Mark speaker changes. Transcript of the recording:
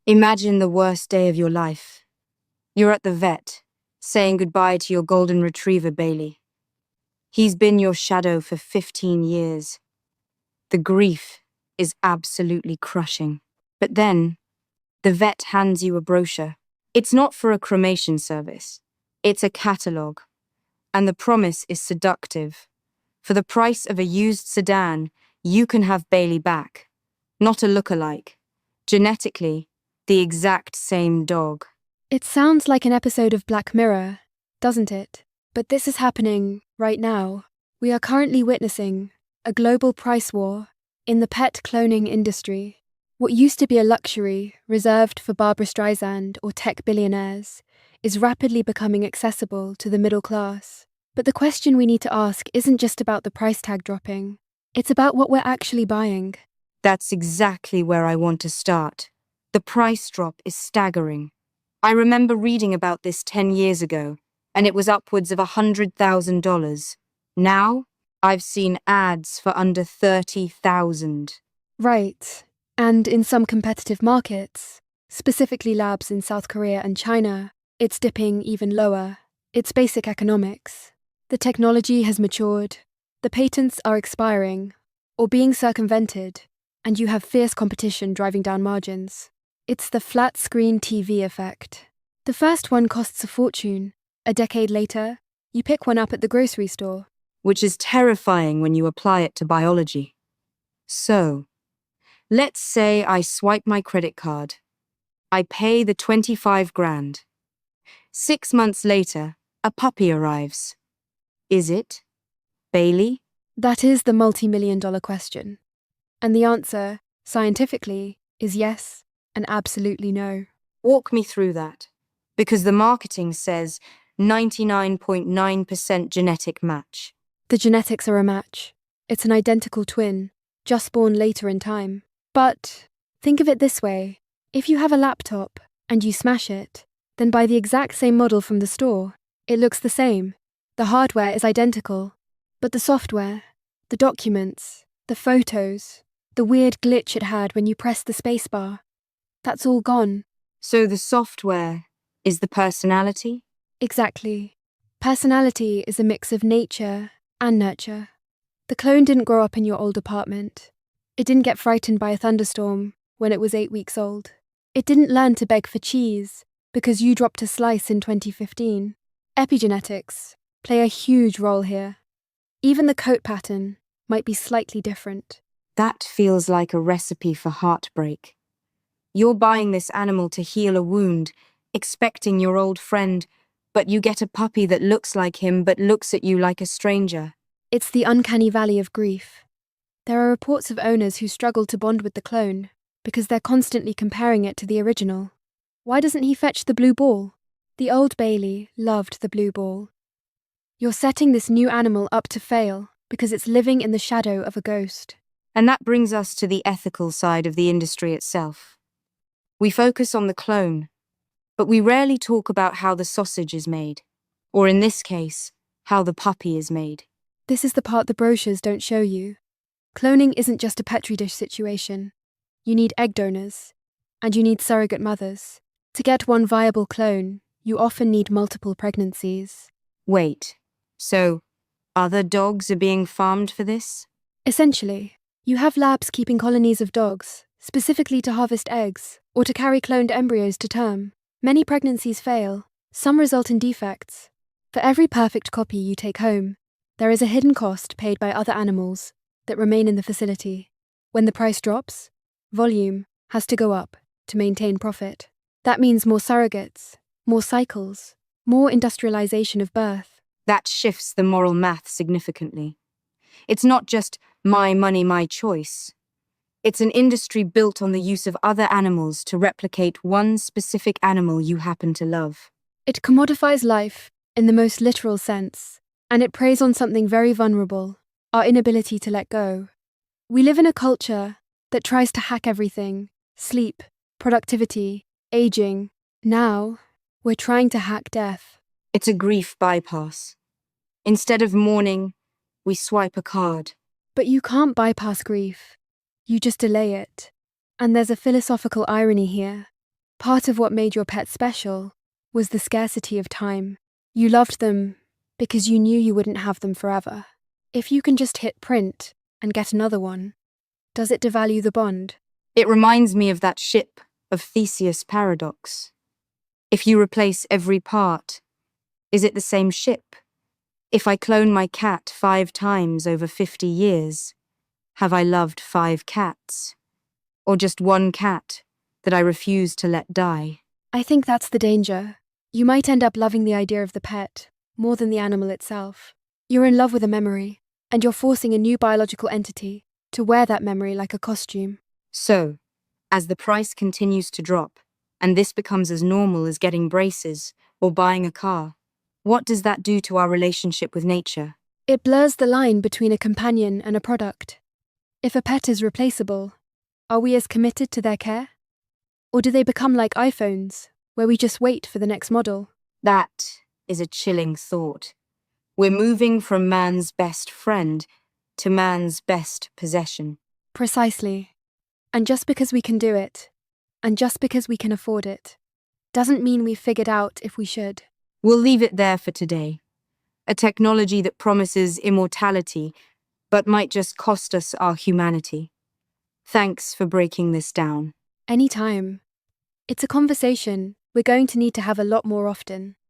Speaker 1: Imagine the worst day of your life. You're at the vet, saying goodbye to your golden retriever, Bailey. He's been your shadow for 15 years. The grief is absolutely crushing. But then, the vet hands you a brochure. It's not for a cremation service. It's a catalogue. And the promise is seductive. For the price of a used sedan, you can have Bailey back. Not a look-alike. Genetically, the exact same dog.
Speaker 2: It sounds like an episode of Black Mirror, doesn't it? But this is happening right now. We are currently witnessing a global price war in the pet cloning industry. What used to be a luxury reserved for Barbra Streisand or tech billionaires is rapidly becoming accessible to the middle class. But the question we need to ask isn't just about the price tag dropping. It's about what we're actually buying.
Speaker 1: That's exactly where I want to start. The price drop is staggering. I remember reading about this 10 years ago, and it was upwards of $100,000. Now, I've seen ads for under $30,000.
Speaker 2: Right. And in some competitive markets, specifically labs in South Korea and China, it's dipping even lower. It's basic economics. The technology has matured, the patents are expiring, or being circumvented, and you have fierce competition driving down margins. It's the flat-screen TV effect. The first one costs a fortune. A decade later, you pick one up at the grocery store.
Speaker 1: Which is terrifying when you apply it to biology. So, let's say I swipe my credit card. I pay the 25 grand. 6 months later, a puppy arrives. Is it Bailey?
Speaker 2: That is the multi-million-dollar question. And the answer, scientifically, is yes and absolutely no.
Speaker 1: Walk me through that. Because the marketing says 99.9% genetic match.
Speaker 2: The genetics are a match. It's an identical twin, just born later in time. But think of it this way. If you have a laptop and you smash it, then buy the exact same model from the store. It looks the same. The hardware is identical. But the software, the documents, the photos, the weird glitch it had when you pressed the spacebar, that's all gone.
Speaker 1: So the software is the personality?
Speaker 2: Exactly. Personality is a mix of nature and nurture. The clone didn't grow up in your old apartment. It didn't get frightened by a thunderstorm when it was 8 weeks old. It didn't learn to beg for cheese because you dropped a slice in 2015. Epigenetics play a huge role here. Even the coat pattern might be slightly different.
Speaker 1: That feels like a recipe for heartbreak. You're buying this animal to heal a wound, expecting your old friend, but you get a puppy that looks like him but looks at you like a stranger.
Speaker 2: It's the uncanny valley of grief. There are reports of owners who struggle to bond with the clone because they're constantly comparing it to the original. Why doesn't he fetch the blue ball? The old Bailey loved the blue ball. You're setting this new animal up to fail because it's living in the shadow of a ghost.
Speaker 1: And that brings us to the ethical side of the industry itself. We focus on the clone, but we rarely talk about how the sausage is made, or in this case, how the puppy is made.
Speaker 2: This is the part the brochures don't show you. Cloning isn't just a petri dish situation. You need egg donors, and you need surrogate mothers. To get one viable clone, you often need multiple pregnancies.
Speaker 1: Wait, so other dogs are being farmed for this?
Speaker 2: Essentially, you have labs keeping colonies of dogs, specifically to harvest eggs, or to carry cloned embryos to term. Many pregnancies fail. Some result in defects. For every perfect copy you take home, there is a hidden cost paid by other animals that remain in the facility. When the price drops, volume has to go up to maintain profit. That means more surrogates, more cycles, more industrialization of birth.
Speaker 1: That shifts the moral math significantly. It's not just my money, my choice. It's an industry built on the use of other animals to replicate one specific animal you happen to love.
Speaker 2: It commodifies life in the most literal sense, and it preys on something very vulnerable, our inability to let go. We live in a culture that tries to hack everything: sleep, productivity, aging. Now, we're trying to hack death.
Speaker 1: It's a grief bypass. Instead of mourning, we swipe a card.
Speaker 2: But you can't bypass grief. You just delay it. And there's a philosophical irony here. Part of what made your pet special was the scarcity of time. You loved them because you knew you wouldn't have them forever. If you can just hit print and get another one, does it devalue the bond?
Speaker 1: It reminds me of that ship of Theseus' paradox. If you replace every part, is it the same ship? If I clone my cat 5 times over 50 years, have I loved 5 cats? Or just one cat that I refuse to let die?
Speaker 2: I think that's the danger. You might end up loving the idea of the pet more than the animal itself. You're in love with a memory, and you're forcing a new biological entity to wear that memory like a costume.
Speaker 1: So, as the price continues to drop, and this becomes as normal as getting braces or buying a car, what does that do to our relationship with nature?
Speaker 2: It blurs the line between a companion and a product. If a pet is replaceable, are we as committed to their care? Or do they become like iPhones, where we just wait for the next model?
Speaker 1: That is a chilling thought. We're moving from man's best friend to man's best possession.
Speaker 2: Precisely. And just because we can do it, and just because we can afford it, doesn't mean we've figured out if we should.
Speaker 1: We'll leave it there for today. A technology that promises immortality, but might just cost us our humanity. Thanks for breaking this down.
Speaker 2: Anytime. It's a conversation we're going to need to have a lot more often.